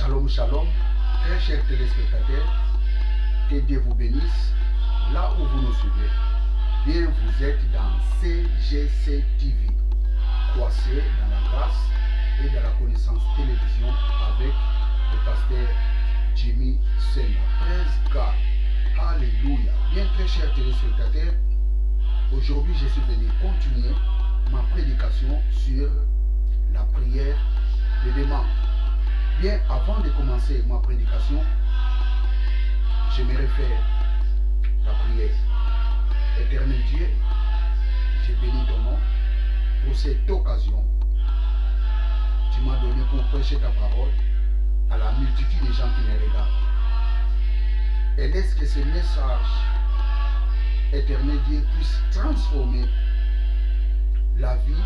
Shalom, shalom, très chers téléspectateurs, que Dieu vous bénisse là où vous nous suivez. Bien, vous êtes dans CGC TV, croissez dans la grâce et dans la connaissance télévision avec le pasteur Jimmy Senna. Praise God, alléluia. Bien, très chers téléspectateurs, aujourd'hui je suis venu continuer ma prédication sur la prière de demande. Bien, avant de commencer ma prédication, j'aimerais faire la prière. Éternel Dieu, je bénis ton nom pour cette occasion. Tu m'as donné pour prêcher ta parole à la multitude des gens qui me regardent. Et laisse que ce message, éternel Dieu, puisse transformer la vie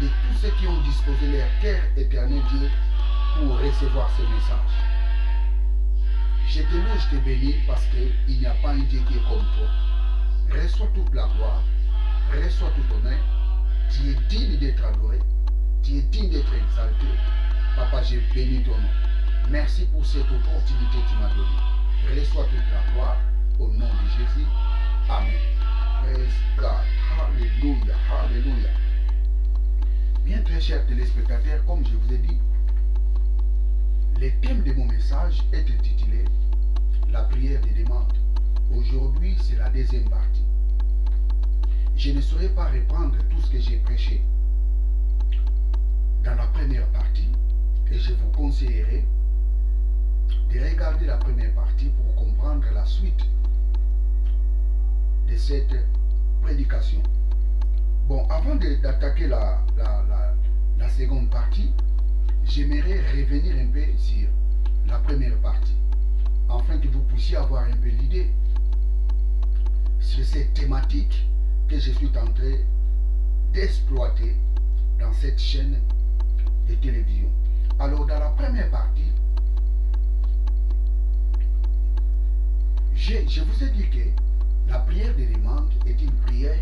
de tous ceux qui ont disposé leur cœur, éternel Dieu, pour recevoir ce message. Je te loue, je te bénis parce qu'il n'y a pas un Dieu qui est comme toi. Reçois toute la gloire, reçois tout honneur. Tu es digne d'être adoré, tu es digne d'être exalté. Papa, je bénis ton nom. Merci pour cette opportunité que tu m'as donnée. Reçois toute la gloire au nom de Jésus. Amen. Praise God. Alléluia. Alléluia. Bien, très chers téléspectateurs, comme je vous ai dit, le thème de mon message est intitulé La prière des demandes. Aujourd'hui, c'est la deuxième partie. Je ne saurais pas reprendre tout ce que j'ai prêché dans la première partie et je vous conseillerais de regarder la première partie pour comprendre la suite de cette prédication. Bon, avant d'attaquer la seconde partie, j'aimerais revenir un peu sur la première partie, afin que vous puissiez avoir un peu l'idée sur cette thématique que je suis en train d'exploiter dans cette chaîne de télévision. Alors, dans la première partie, je vous ai dit que la prière de demande est une prière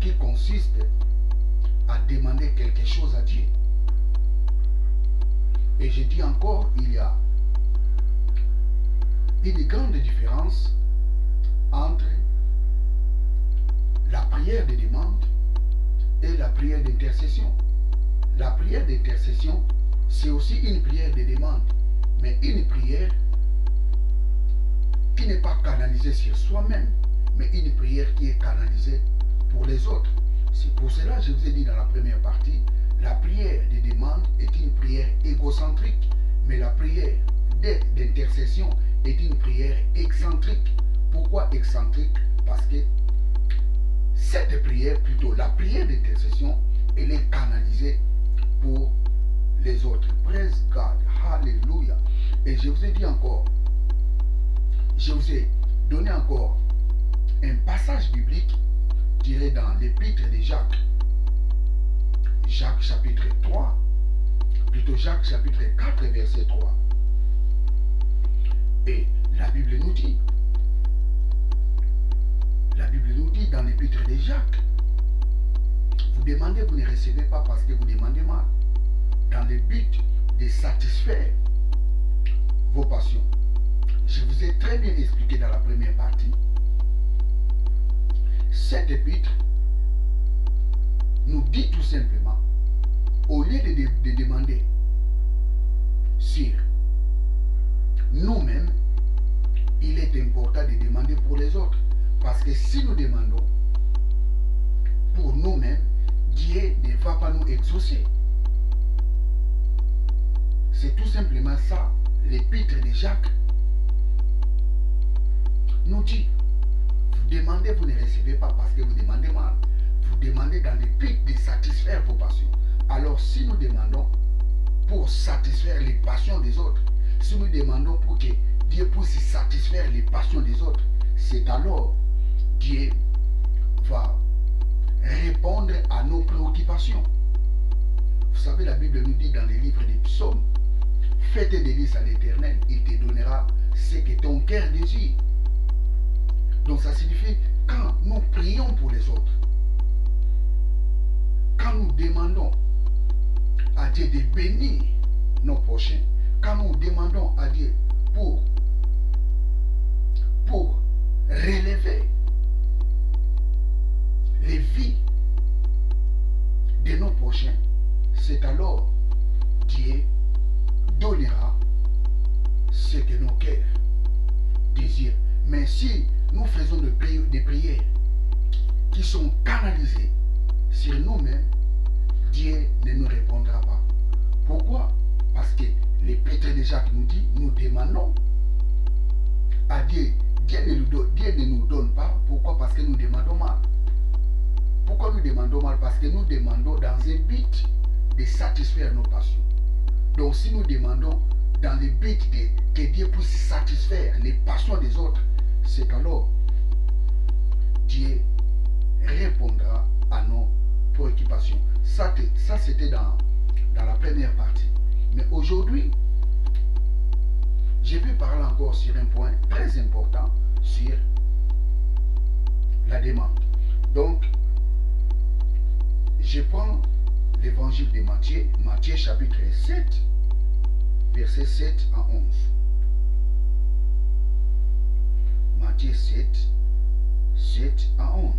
qui consiste à demander quelque chose à Dieu. Et je dis encore, il y a une grande différence entre la prière de demande et la prière d'intercession. La prière d'intercession, c'est aussi une prière de demande, mais une prière qui n'est pas canalisée sur soi-même, mais une prière qui est canalisée pour les autres. C'est pour cela que je vous ai dit dans la première partie, la prière de demande est une prière égocentrique, mais la prière d'intercession est une prière excentrique. Pourquoi excentrique? Parce que cette prière, plutôt la prière d'intercession, elle est canalisée pour les autres. Praise God, alléluia. Et je vous ai dit encore, je vous ai donné encore un passage biblique tiré dans l'épître de Jacques. Jacques chapitre 3, plutôt Jacques chapitre 4 verset 3. Et la Bible nous dit dans l'épître de Jacques, vous demandez, vous ne recevez pas parce que vous demandez mal, dans le but de satisfaire vos passions. Je vous ai très bien expliqué dans la première partie. Cette épître nous dit tout simplement, au lieu de demander sur nous-mêmes, il est important de demander pour les autres. Parce que si nous demandons pour nous-mêmes, Dieu ne va pas nous exaucer. C'est tout simplement ça, l'épître de Jacques nous dit. Vous demandez, vous ne recevez pas parce que vous demandez mal. Vous demandez dans le but de satisfaire vos passions. Alors si nous demandons pour satisfaire les passions des autres, si nous demandons pour que Dieu puisse satisfaire les passions des autres, c'est alors Dieu va répondre à nos préoccupations. Vous savez, la Bible nous dit dans les livres des psaumes, fais tes délices à l'Éternel, il te donnera ce que ton cœur désire. Donc ça signifie, quand nous prions pour les autres, quand nous demandons à Dieu de bénir nos prochains, quand nous demandons à Dieu pour relever les vies de nos prochains, c'est alors Dieu donnera ce que nos cœurs désirent. Mais si nous faisons des prières qui sont canalisées sur nous-mêmes, Dieu ne nous répondra pas. Pourquoi? Parce que l'Épître de Jacques nous dit, nous demandons à Dieu. Dieu ne nous donne pas. Pourquoi? Parce que nous demandons mal. Pourquoi nous demandons mal? Parce que nous demandons dans un but de satisfaire nos passions. Donc si nous demandons dans le but que Dieu puisse satisfaire les passions des autres, c'est alors Dieu répondra à nos préoccupations. Ça c'était dans la première partie. Mais aujourd'hui, je vais parler encore sur un point très important, sur la demande. Donc, je prends l'évangile de Matthieu, Matthieu chapitre 7, versets 7 à 11. Matthieu 7, 7 à 11.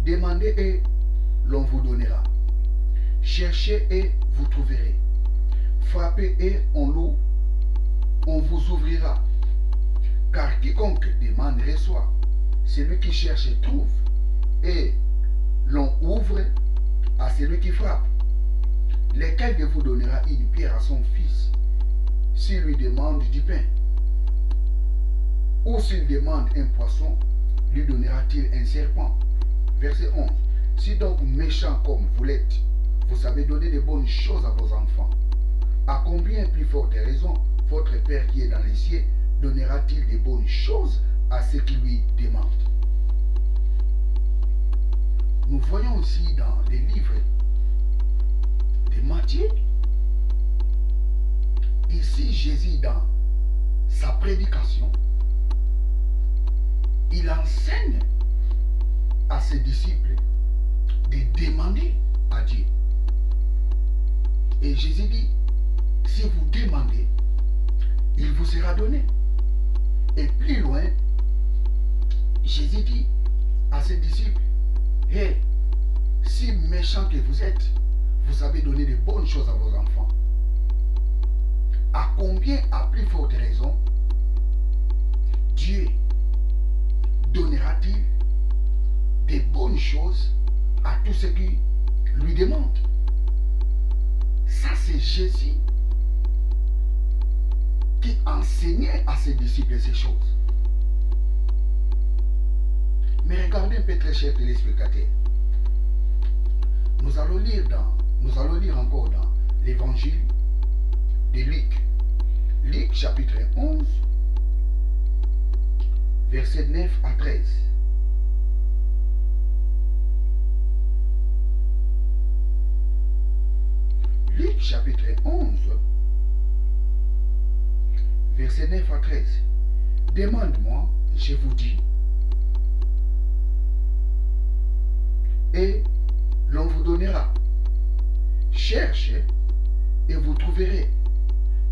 Demandez et l'on vous donnera. Cherchez et vous trouverez. Frappez et on vous ouvrira. Car quiconque demande reçoit. Celui qui cherche trouve. Et l'on ouvre à celui qui frappe. Lequel de vous donnera une pierre à son fils s'il lui demande du pain? Ou s'il demande un poisson, lui donnera-t-il un serpent? Verset 11. Si donc méchant comme vous l'êtes, vous savez donner de bonnes choses à vos enfants, à combien plus forte raison votre Père qui est dans les cieux donnera-t-il de bonnes choses à ceux qui lui demandent? Nous voyons aussi dans les livres de Matthieu, ici Jésus dans sa prédication, il enseigne à ses disciples de demander à Dieu. Et Jésus dit, si vous demandez, il vous sera donné. Et plus loin, Jésus dit à ses disciples, hey, si méchants que vous êtes, vous savez donner de bonnes choses à vos enfants. À combien, à plus forte raison, Dieu donnera-t-il des bonnes choses à tous ceux qui lui demandent? Ça, c'est Jésus qui enseignait à ses disciples ces choses. Mais regardez un peu, très chers téléspectateurs. Nous allons lire encore dans l'évangile de Luc. Luc chapitre 11, versets 9 à 13. Luc chapitre 11, verset 9 à 13. Demande-moi, je vous dis, et l'on vous donnera. Cherchez et vous trouverez.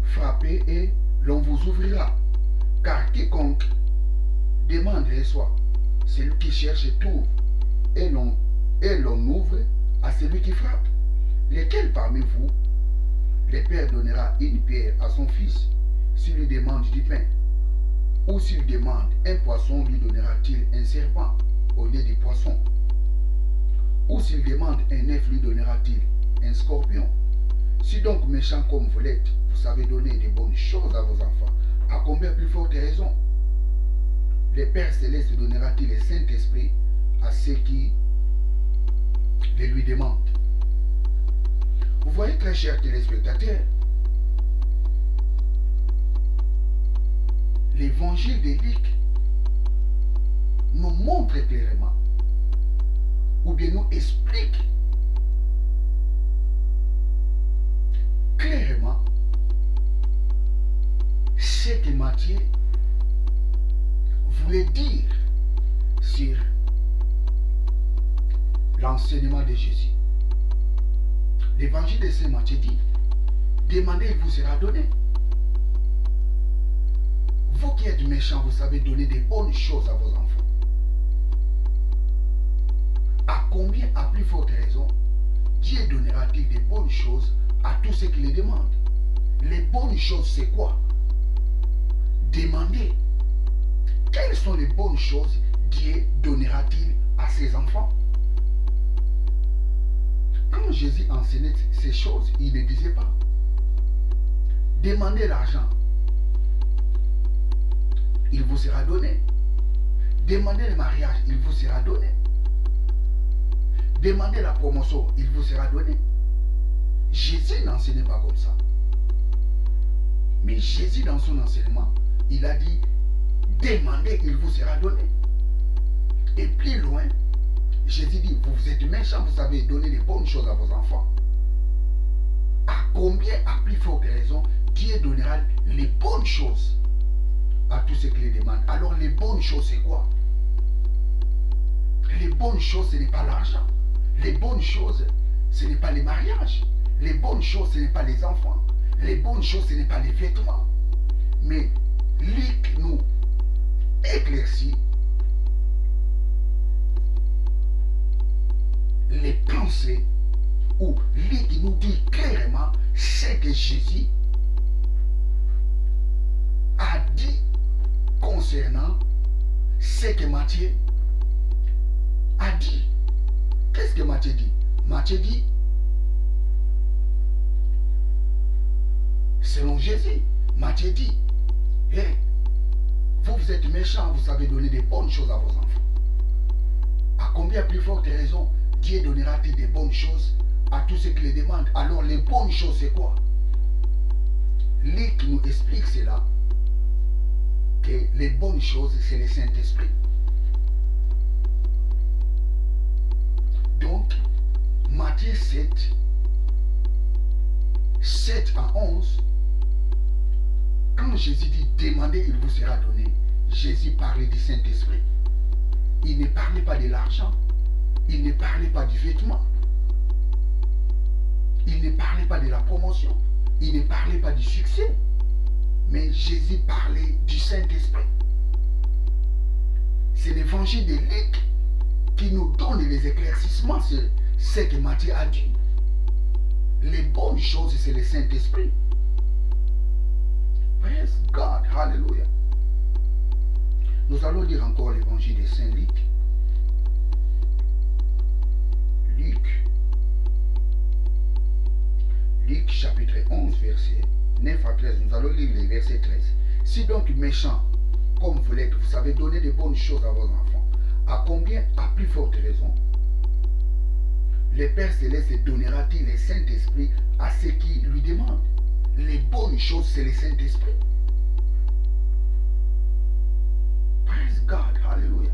Frappez et l'on vous ouvrira. Car quiconque demande reçoit. Celui qui cherche trouve. Et l'on ouvre à celui qui frappe. Lequel parmi vous, le Père donnera une pierre à son fils s'il lui demande du pain? Ou s'il demande un poisson, lui donnera-t-il un serpent au lieu du poisson? Ou s'il demande un œuf, lui donnera-t-il un scorpion? Si donc méchant comme vous l'êtes, vous savez donner de bonnes choses à vos enfants, à combien plus forte raison le Père Céleste donnera-t-il le Saint-Esprit à ceux qui le lui demandent? Vous voyez, très chers téléspectateurs, l'évangile de Luc nous montre clairement, ou bien nous explique clairement ce que Matthieu voulait dire sur l'enseignement de Jésus. L'évangile de Saint Matthieu dit, Demandez, il vous sera donné. Vous qui êtes méchants, vous savez donner des bonnes choses à vos enfants. À combien, à plus forte raison, Dieu donnera-t-il des bonnes choses à tous ceux qui les demandent? Les bonnes choses, c'est quoi? Demandez. Quelles sont les bonnes choses Dieu donnera-t-il à ses enfants? Quand Jésus enseignait ces choses, il ne disait pas demandez l'argent, il vous sera donné. Demandez le mariage, il vous sera donné. Demandez la promotion, il vous sera donné. Jésus n'enseignait pas comme ça. Mais Jésus, dans son enseignement, il a dit demandez, il vous sera donné. Et plus loin, Jésus dit vous êtes méchants, vous savez donner des bonnes choses à vos enfants. À combien, à plus forte raison, Dieu donnera les bonnes choses à tous ceux qui les demandent. Alors les bonnes choses, c'est quoi? Les bonnes choses, ce n'est pas l'argent. Les bonnes choses, ce n'est pas les mariages. Les bonnes choses, ce n'est pas les enfants. Les bonnes choses, ce n'est pas les vêtements. Mais Luc nous éclaircit les pensées, où Luc nous dit clairement ce que Jésus a dit concernant ce que Matthieu a dit. Qu'est-ce que Matthieu dit? Matthieu dit, selon Jésus, Matthieu dit, hey, vous êtes méchants, vous savez donner des bonnes choses à vos enfants. À combien plus forte raison Dieu donnera-t-il des bonnes choses à tous ceux qui les demandent? Alors les bonnes choses, c'est quoi? Luc nous explique cela, que les bonnes choses, c'est le Saint-Esprit. Donc, Matthieu 7 à 11, quand Jésus dit demandez, il vous sera donné, Jésus parlait du Saint-Esprit. Il ne parlait pas de l'argent, il ne parlait pas du vêtement, il ne parlait pas de la promotion, il ne parlait pas du succès, mais Jésus parlait du Saint-Esprit. C'est l'évangile de Luc qui nous donne les éclaircissements sur ce que Matthieu a dit. Les bonnes choses, c'est le Saint-Esprit. Praise God, hallelujah. Nous allons lire encore l'évangile de Saint Luc. Luc chapitre 11, verset 9 à 13. Nous allons lire les versets 13. Si donc méchants, comme vous l'êtes, vous savez donner de bonnes choses à vos enfants, à combien, à plus forte raison, le Père Céleste donnera-t-il le Saint-Esprit à ceux qui lui demandent? Les bonnes choses, c'est le Saint-Esprit. Praise God, hallelujah.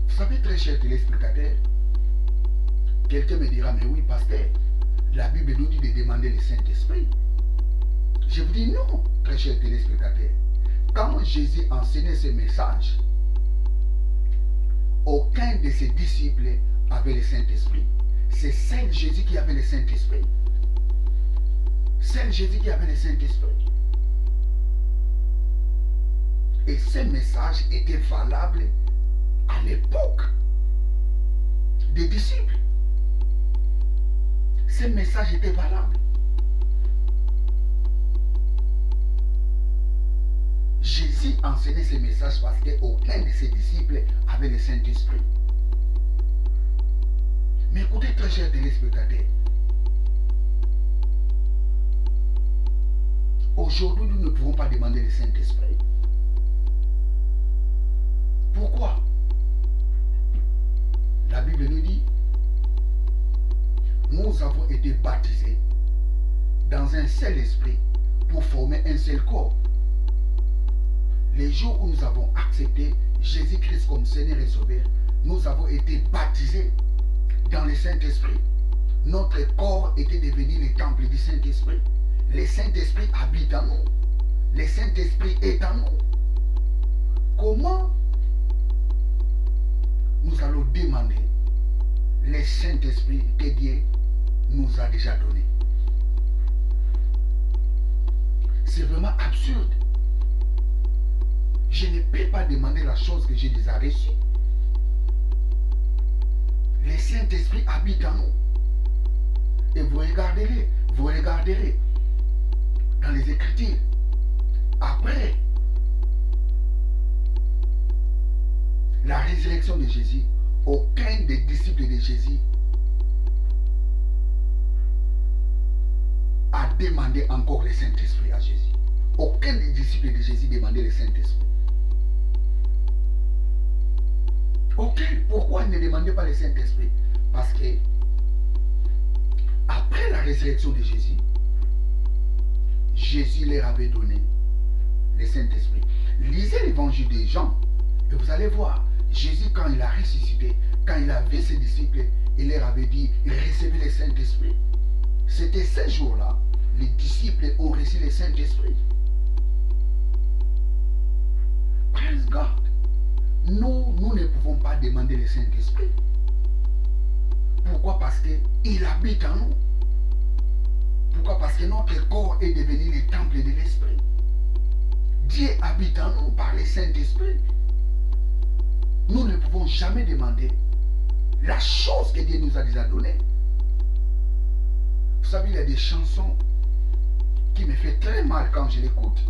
Vous savez, très cher téléspectateur, quelqu'un me dira, mais oui, pasteur, la Bible nous dit de demander le Saint-Esprit. Je vous dis non, très cher téléspectateur. Quand Jésus enseignait ce message, aucun de ses disciples avait le Saint-Esprit. C'est seul Jésus qui avait le Saint-Esprit. Seul Jésus qui avait le Saint-Esprit. Et ce message était valable à l'époque des disciples. Ce message était valable. Jésus enseignait ce message parce qu'aucun de ses disciples avait le Saint-Esprit. Mais écoutez, très chers téléspectateurs, aujourd'hui, nous ne pouvons pas demander le Saint-Esprit. Pourquoi? La Bible nous dit, nous avons été baptisés dans un seul esprit pour former un seul corps. Les jours où nous avons accepté Jésus-Christ comme Seigneur et Sauveur, nous avons été baptisés dans le Saint-Esprit. Notre corps était devenu le temple du Saint-Esprit. Le Saint-Esprit habite en nous. Le Saint-Esprit est en nous. Comment nous allons demander le Saint-Esprit que Dieu nous a déjà donné? c'est vraiment absurde. Je ne peux pas demander la chose que j'ai déjà reçue. Le Saint-Esprit habite en nous. Et vous regarderez dans les Écritures. Après la résurrection de Jésus, aucun des disciples de Jésus a demandé encore le Saint-Esprit à Jésus. Aucun des disciples de Jésus demandait le Saint-Esprit. Aucun. Pourquoi ils ne demandaient pas le Saint-Esprit? Parce que après la résurrection de Jésus, Jésus leur avait donné le Saint-Esprit. Lisez l'évangile de Jean et vous allez voir, Jésus, quand il a ressuscité, quand il a vu ses disciples, il leur avait dit, il recevait le Saint-Esprit. C'était ces jours-là, les disciples ont reçu le Saint-Esprit. Praise God. Nous ne pouvons pas demander le Saint-Esprit. Pourquoi? Parce qu'il habite en nous. Pourquoi? Parce que notre corps est devenu le temple de l'Esprit. Dieu habite en nous par le Saint-Esprit. Nous ne pouvons jamais demander la chose que Dieu nous a déjà donnée. Vous savez, il y a des chansons qui me font très mal quand je l'écoute.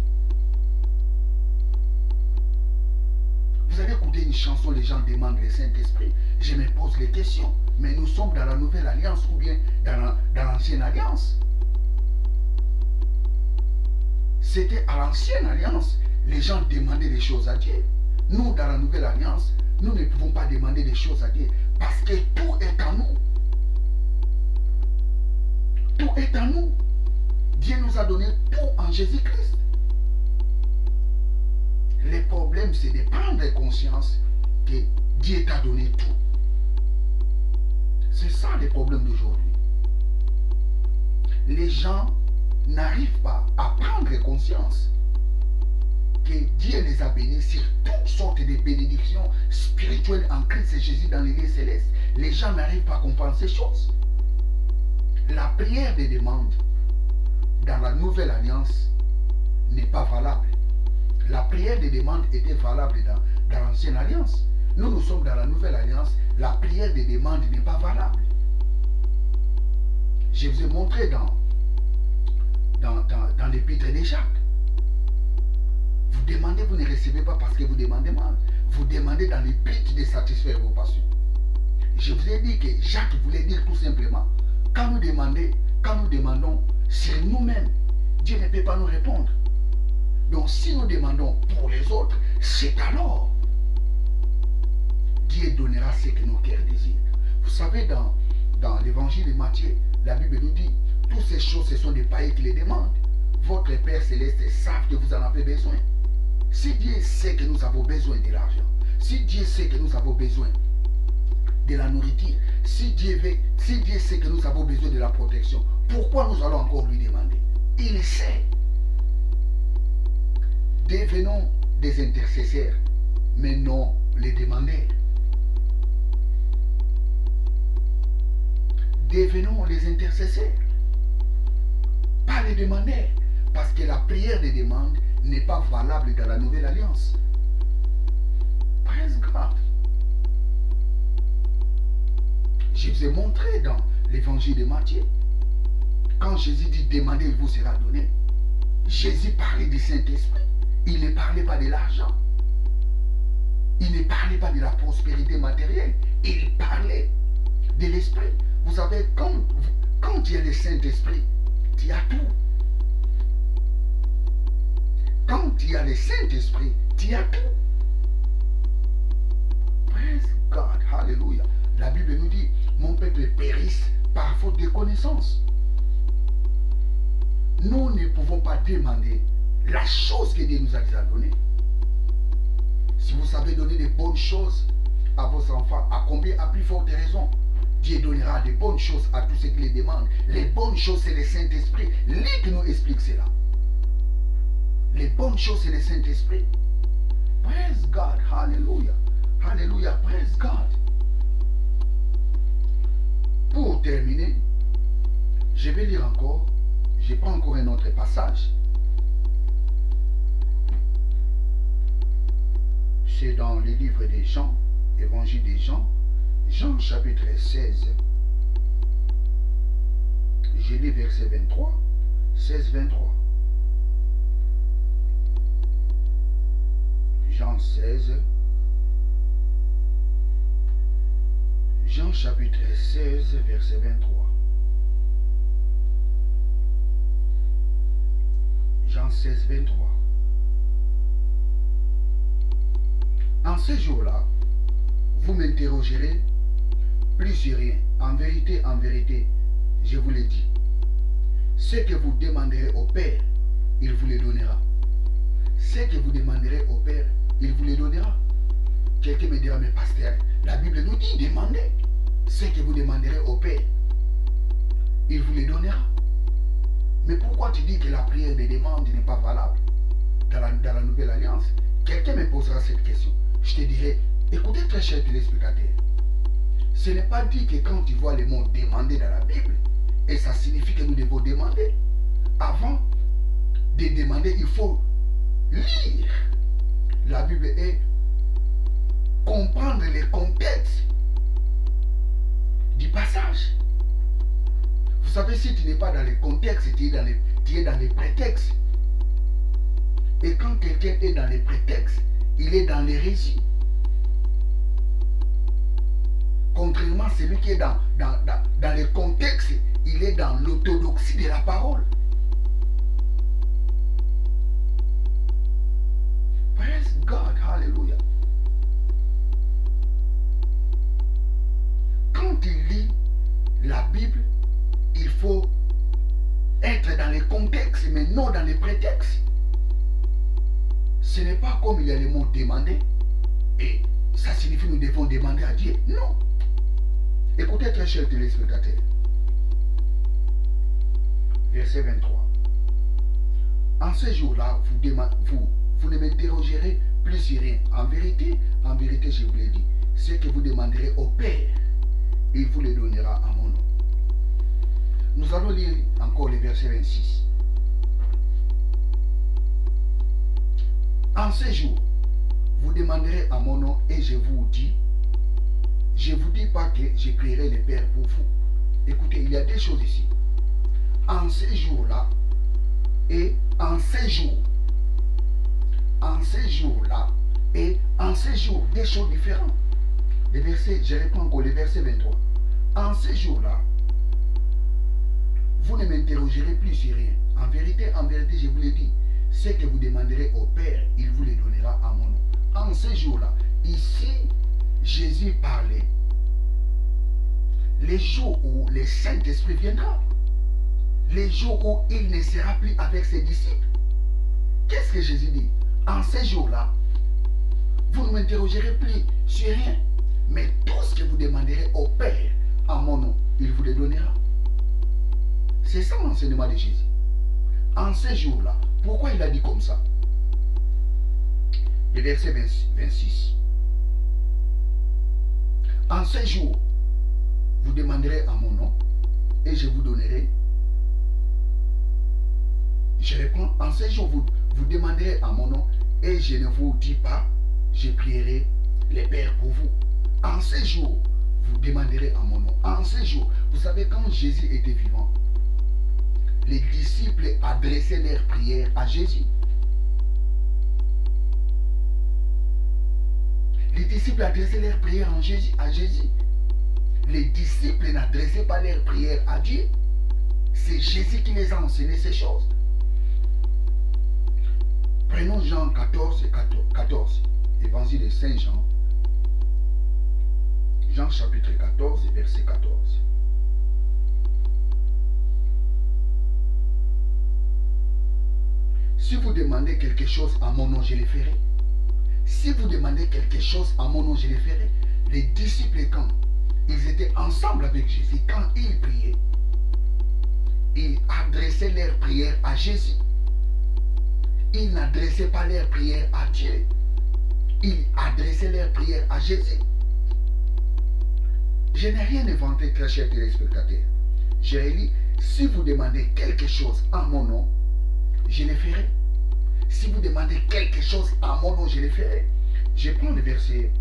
Vous allez écouter une chanson, les gens demandent le Saint-Esprit. Je me pose les questions. Mais nous sommes dans la nouvelle alliance ou bien dans l'ancienne alliance. C'était à l'ancienne alliance. Les gens demandaient des choses à Dieu. Nous, dans la nouvelle alliance, nous ne pouvons pas demander des choses à Dieu. Parce que tout est en nous. Tout est en nous. Dieu nous a donné tout en Jésus-Christ. Le problème, c'est de prendre conscience que Dieu t'a donné tout. C'est ça le problème d'aujourd'hui. Les gens n'arrivent pas à prendre conscience que Dieu les a bénis sur toutes sortes de bénédictions spirituelles en Christ Jésus dans les lieux célestes. Les gens n'arrivent pas à comprendre ces choses. La prière des demandes dans la nouvelle alliance n'est pas valable. La prière des demandes était valable dans l'ancienne alliance. Nous sommes dans la nouvelle alliance. La prière des demandes n'est pas valable. Je vous ai montré dans l'épître de Jacques. Vous demandez, vous ne recevez pas parce que vous demandez mal. Vous demandez dans le but de satisfaire vos passions. Je vous ai dit que Jacques voulait dire tout simplement, quand nous demandons sur nous-mêmes, Dieu ne peut pas nous répondre. Donc si nous demandons pour les autres, c'est alors Dieu donnera ce que nos cœurs désirent. Vous savez, dans l'évangile de Matthieu, la Bible nous dit, toutes ces choses, ce sont des païens qui les demandent. Votre Père Céleste savent que vous en avez besoin. Si Dieu sait que nous avons besoin de l'argent, si Dieu sait que nous avons besoin de la nourriture, si Dieu sait que nous avons besoin de la protection, pourquoi nous allons encore lui demander? Il sait. Devenons des intercesseurs, mais non les demandeurs. Devenons les intercesseurs, pas les demandeurs, parce que la prière des demandes n'est pas valable dans la nouvelle alliance. Praise God. Je vous ai montré dans l'évangile de Matthieu, quand Jésus dit demandez, il vous sera donné. Jésus parlait du Saint-Esprit. Il ne parlait pas de l'argent. Il ne parlait pas de la prospérité matérielle. Il parlait de l'Esprit. Vous savez, quand tu as le Saint-Esprit, tu as tout. Quand tu as le Saint-Esprit, tu as tout. Praise God. Hallelujah. La Bible nous dit, mon peuple périsse par faute de connaissance. Nous ne pouvons pas demander la chose que Dieu nous a déjà donnée. Si vous savez donner des bonnes choses à vos enfants, à combien, à plus forte raison, Dieu donnera des bonnes choses à tous ceux qui les demandent. Les bonnes choses, c'est le Saint-Esprit. Lui qui nous explique cela. Les bonnes choses, c'est le Saint-Esprit. Praise God. Hallelujah. Hallelujah. Praise God. Pour terminer, je vais lire encore. Je prends encore un autre passage. C'est dans le livre des Jean, évangile des Jean, Jean chapitre 16. Je lis verset 23, 16-23. Jean 16. Jean chapitre 16, verset 23. Jean 16, 23. En ce jour-là, vous m'interrogerez plus sur rien. En vérité, je vous l'ai dit. Ce que vous demanderez au Père, il vous le donnera. Ce que vous demanderez au Père, il vous le donnera. Quelqu'un me dira, mais pasteur, la Bible nous dit, demandez. Ce que vous demanderez au Père, il vous le donnera. Mais pourquoi tu dis que la prière de demande n'est pas valable dans la nouvelle alliance? Quelqu'un me posera cette question. Je te dirai, écoutez très cher téléspectateur, ce n'est pas dit que quand tu vois le mot demander dans la Bible, et ça signifie que nous devons demander. Avant de demander, il faut lire la Bible et comprendre les contextes du passage. Vous savez, si tu n'es pas dans les contextes, tu es dans les prétextes. Et quand quelqu'un est dans les prétextes, il est dans l'hérésie. Contrairement à celui qui est dans les contextes, il est dans l'orthodoxie de la parole. Praise God, hallelujah. Quand tu lis la Bible, il faut être dans les contextes, mais non dans les prétextes. Ce n'est pas comme il y a le mot demander, et ça signifie que nous devons demander à Dieu. Non. Écoutez très cher téléspectateur. Verset 23. En ce jour-là, vous ne m'interrogerez plus sur rien. En vérité, je vous l'ai dit. Ce que vous demanderez au Père, il vous le donnera à mon nom. Nous allons lire encore le verset 26. En ce jour, vous demanderez à mon nom et je vous dis pas que je prierai le Père pour vous. Écoutez, il y a deux choses ici. En ce jour-là et en ce jour. En ce jour-là et en ce jour, deux choses différentes. Le verset, je reprends encore le verset 23. En ce jour-là, vous ne m'interrogerez plus sur rien. En vérité, je vous l'ai dit. Ce que vous demanderez au Père, il vous le donnera à mon nom. En ce jour-là, ici, Jésus parlait. Les jours où le Saint-Esprit viendra. Les jours où il ne sera plus avec ses disciples. Qu'est-ce que Jésus dit? En ce jour-là, vous ne m'interrogerez plus sur rien. Mais tout ce que vous demanderez au Père, à mon nom, il vous le donnera. C'est ça l'enseignement de Jésus. En ce jour-là, pourquoi il a dit comme ça? Le verset 26. En ce jour, vous demanderez à mon nom et je vous donnerai. Je réponds, en ce jour, vous demanderez à mon nom et je ne vous dis pas, je prierai les Pères pour vous. En ce jour, vous demanderez à mon nom. En ce jour, vous savez, quand Jésus était vivant, les disciples adressaient leurs prières à Jésus. Les disciples adressaient leurs prières à Jésus. Les disciples n'adressaient pas leurs prières à Dieu. C'est Jésus qui les a enseigné ces choses. Prenons Jean 14, évangile de Saint Jean. Jean chapitre 14, verset 14. Si vous demandez quelque chose à mon nom, je le ferai. Si vous demandez quelque chose à mon nom, je le ferai. Les disciples, quand ils étaient ensemble avec Jésus, quand ils priaient, ils adressaient leurs prières à Jésus. Ils n'adressaient pas leurs prières à Dieu. Ils adressaient leurs prières à Jésus. Je n'ai rien inventé, très chers téléspectateurs. J'ai dit, si vous demandez quelque chose à mon nom, je le ferai. Si vous demandez quelque chose à mon nom, je le ferai. Je prends le verset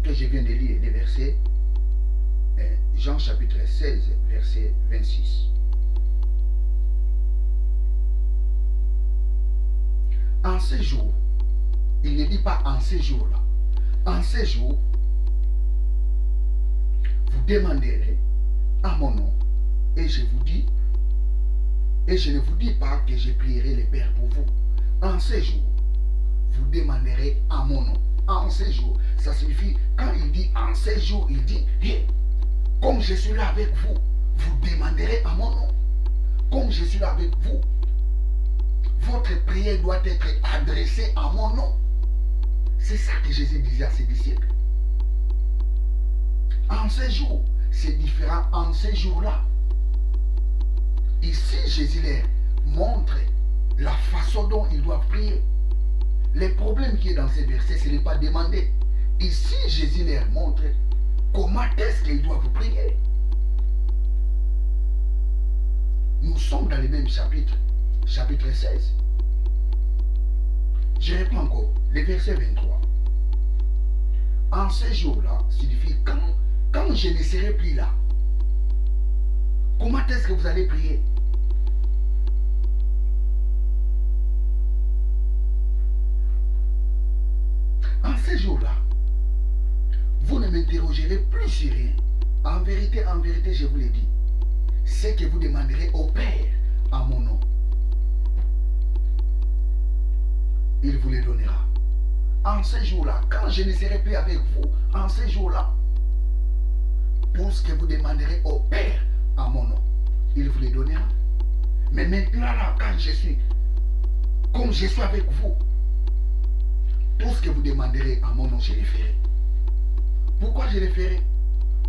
que je viens de lire, le verset Jean chapitre 16, verset 26. En ces jours, il ne dit pas en ces jours-là, en ces jours, vous demanderez à mon nom, et je vous dis, et je ne vous dis pas que je prierai le Père pour vous. En ces jours, vous demanderez à mon nom. En ces jours, ça signifie, quand il dit en ces jours, il dit, hey, comme je suis là avec vous, vous demanderez à mon nom. Comme je suis là avec vous, votre prière doit être adressée à mon nom. C'est ça que Jésus disait à ses disciples. En ces jours, c'est différent en ces jours-là. Ici, Jésus leur montre la façon dont ils doivent prier. Le problème qui est dans ces versets, ce n'est pas demander. Ici, Jésus leur montre comment est-ce qu'ils doivent prier. Nous sommes dans le même chapitre, chapitre 16. Je reprends encore le verset 23. En ces jours-là, signifie quand je ne serai plus là, comment est-ce que vous allez prier? En ces jours-là, vous ne m'interrogerez plus sur rien. En vérité, je vous l'ai dit, c'est que vous demanderez au Père en mon nom. Il vous les donnera. En ces jours-là, quand je ne serai plus avec vous, en ces jours-là, tout ce que vous demanderez au Père en mon nom, il vous les donnera. Mais maintenant, là, quand je suis, comme je suis avec vous, tout ce que vous demanderez en mon nom, je le ferai. Pourquoi je le ferai?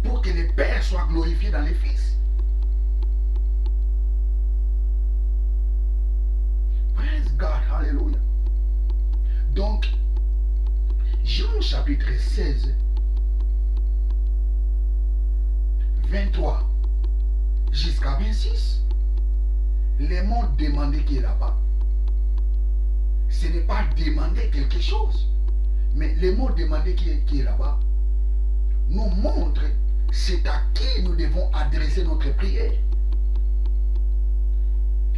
Pour que le Père soit glorifié dans les Fils. Praise God, hallelujah. Donc, Jean chapitre 16, 23 jusqu'à 26, les mots demander qui est là-bas, ce n'est pas demander quelque chose, mais les mots demander qui est là-bas nous montre c'est à qui nous devons adresser notre prière.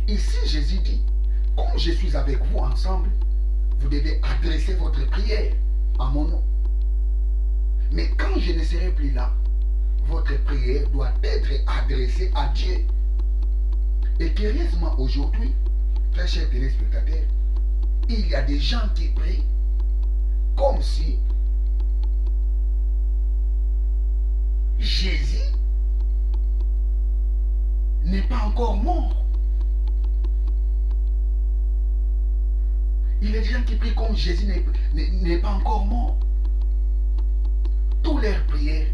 Ici, Jésus dit, comme je suis avec vous ensemble, vous devez adresser votre prière à mon nom. Mais quand je ne serai plus là, votre prière doit être adressée à Dieu. Et curieusement, aujourd'hui, très chers téléspectateurs, il y a des gens qui prient comme si Jésus n'est pas encore mort. Il y a des gens qui prient comme Jésus n'est pas encore mort. Toute leur prière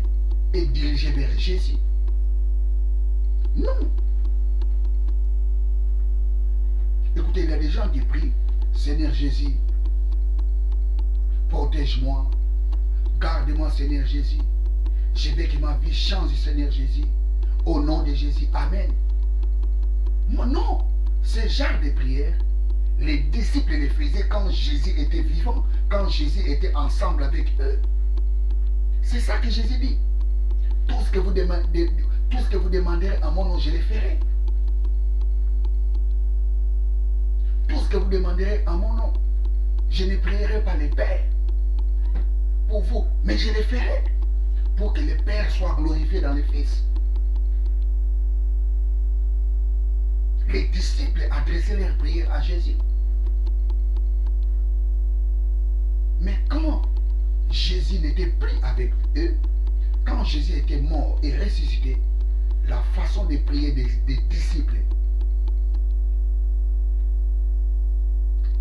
est dirigée vers Jésus. Non. Écoutez, il y a des gens qui prient, Seigneur Jésus, protège-moi, garde-moi Seigneur Jésus. Je veux que ma vie change, Seigneur Jésus. Au nom de Jésus, Amen. Non, ce genre de prière, les disciples les faisaient quand Jésus était vivant, quand Jésus était ensemble avec eux. C'est ça que Jésus dit. Tout ce que vous demanderez à mon nom, je le ferai. Tout ce que vous demanderez à mon nom, je ne prierai pas le Père pour vous, mais je le ferai pour que le Père soit glorifié dans le Fils. Les disciples adressaient leurs prières à Jésus. Mais quand Jésus n'était plus avec eux, quand Jésus était mort et ressuscité, la façon de prier des disciples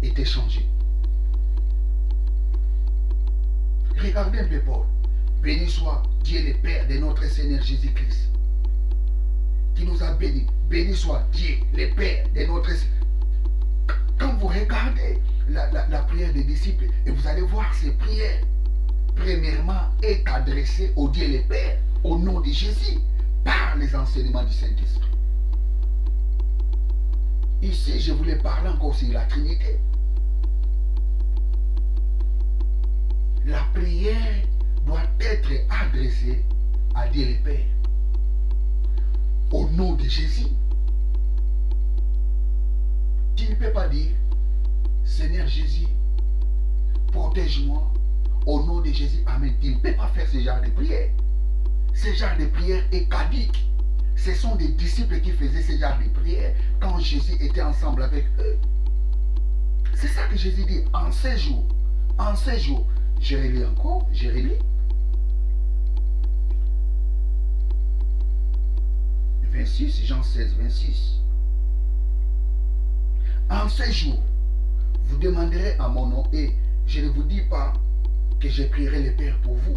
était changée. Regardez un peu Paul. Béni soit Dieu le Père de notre Seigneur Jésus-Christ, qui nous a bénis. Béni soit Dieu le Père de notre Seigneur. Quand vous regardez la prière des disciples, et vous allez voir ces prières, premièrement, est adressée au Dieu le Père, au nom de Jésus, par les enseignements du Saint-Esprit. Ici, je voulais parler encore sur la Trinité. la prière doit être adressée à Dieu le Père. Au nom de Jésus. Tu ne peux pas dire, Seigneur Jésus, protège-moi. Au nom de Jésus, Amen. Tu ne peux pas faire ce genre de prière. Ce genre de prière est caduque. Ce sont des disciples qui faisaient ce genre de prière quand Jésus était ensemble avec eux. C'est ça que Jésus dit. En ces jours, je relis encore, je relis. Jean 16, 26. En ces jours, vous demanderez à mon nom et je ne vous dis pas que je prierai le Père pour vous.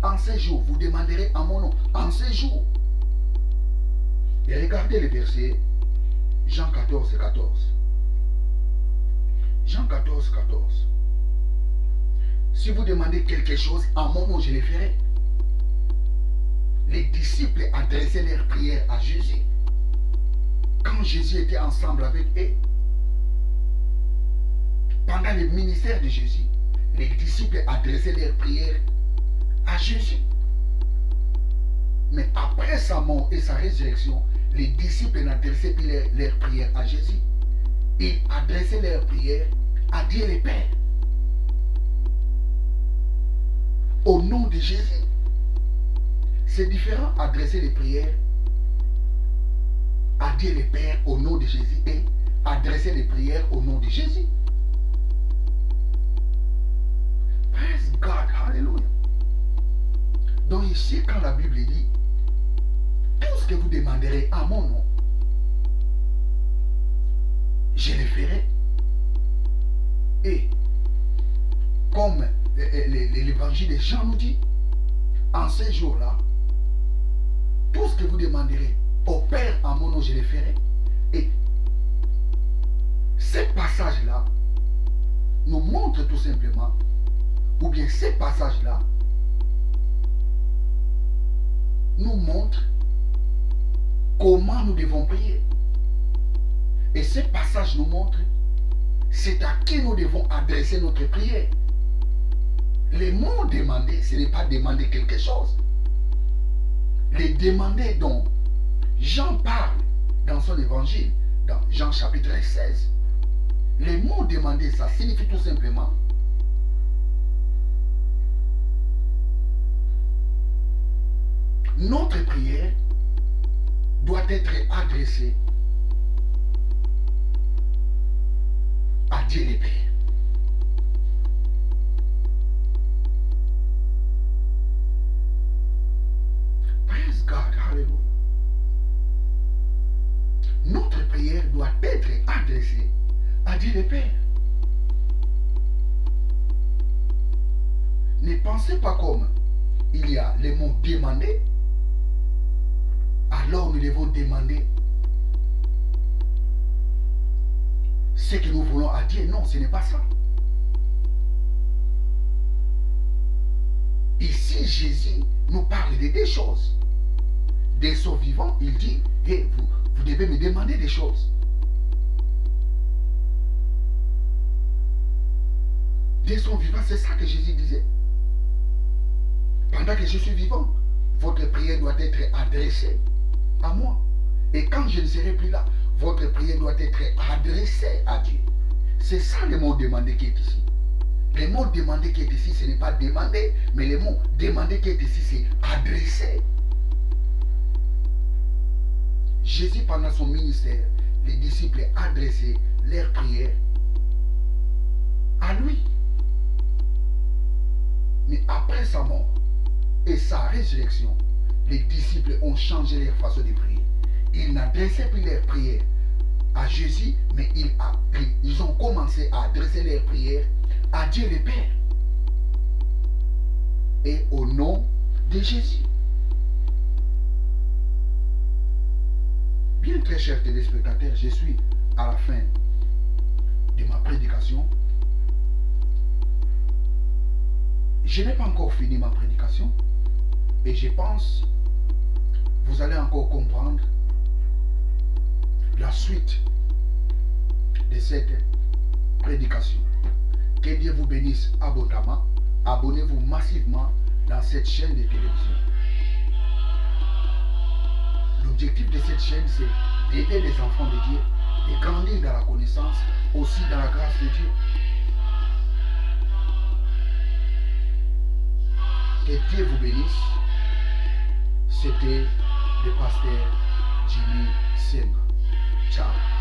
En ces jours, vous demanderez à mon nom. En ces jours. Et regardez le verset Jean 14, 14. Jean 14, 14. Si vous demandez quelque chose, à mon nom, je le ferai. Les disciples adressaient leurs prières à Jésus. Quand Jésus était ensemble avec eux, pendant le ministère de Jésus, les disciples adressaient leurs prières à Jésus. Mais après sa mort et sa résurrection, les disciples n'adressaient plus leurs prières à Jésus. Ils adressaient leurs prières à Dieu le Père. Au nom de Jésus. C'est différent adresser les prières à Dieu le Père au nom de Jésus et adresser les prières au nom de Jésus. Praise God, hallelujah. Donc ici, quand la Bible dit, tout ce que vous demanderez à mon nom, je le ferai. Et comme l'évangile de Jean nous dit, en ces jours-là, tout ce que vous demanderez au Père en mon nom, je le ferai. Et ces passages-là nous montrent tout simplement, ou bien ces passages-là nous montrent comment nous devons prier. Et ces passages nous montrent c'est à qui nous devons adresser notre prière. Les mots demander, ce n'est pas demander quelque chose. Les demander dont Jean parle dans son évangile, dans Jean chapitre 16. Les mots demander, ça signifie tout simplement notre prière doit être adressée à Dieu le Père. Praise God, hallelujah. Notre prière doit être adressée à Dieu le Père. Ne pensez pas comme il y a les mots demander, alors nous devons demander ce que nous voulons à Dieu. Non, ce n'est pas ça. Ici, Jésus nous parle de deux choses. Des sons vivants, il dit, hey, vous devez me demander des choses. Des sons vivants, c'est ça que Jésus disait. Pendant que je suis vivant, votre prière doit être adressée à moi. Et quand je ne serai plus là, votre prière doit être adressée à Dieu. C'est ça le mot demander qui est ici. Le mot demander qui est ici, ce n'est pas demander, mais le mot demander qui est ici, c'est adresser. Jésus, pendant son ministère, les disciples adressaient leurs prières à lui. Mais après sa mort et sa résurrection, les disciples ont changé leur façon de prier. Ils n'adressaient plus leurs prières à Jésus, mais ils ont commencé à adresser leurs prières à Dieu le Père. Et au nom de Jésus. Bien, très chers téléspectateurs, je suis à la fin de ma prédication. Je n'ai pas encore fini ma prédication et je pense que vous allez encore comprendre la suite de cette prédication. Que Dieu vous bénisse abondamment abonnez-vous massivement dans cette chaîne de télévision. L'objectif de cette chaîne, c'est d'aider les enfants de Dieu, de grandir dans la connaissance, aussi dans la grâce de Dieu. Que Dieu vous bénisse. C'était le pasteur Jimmy Senga. Ciao.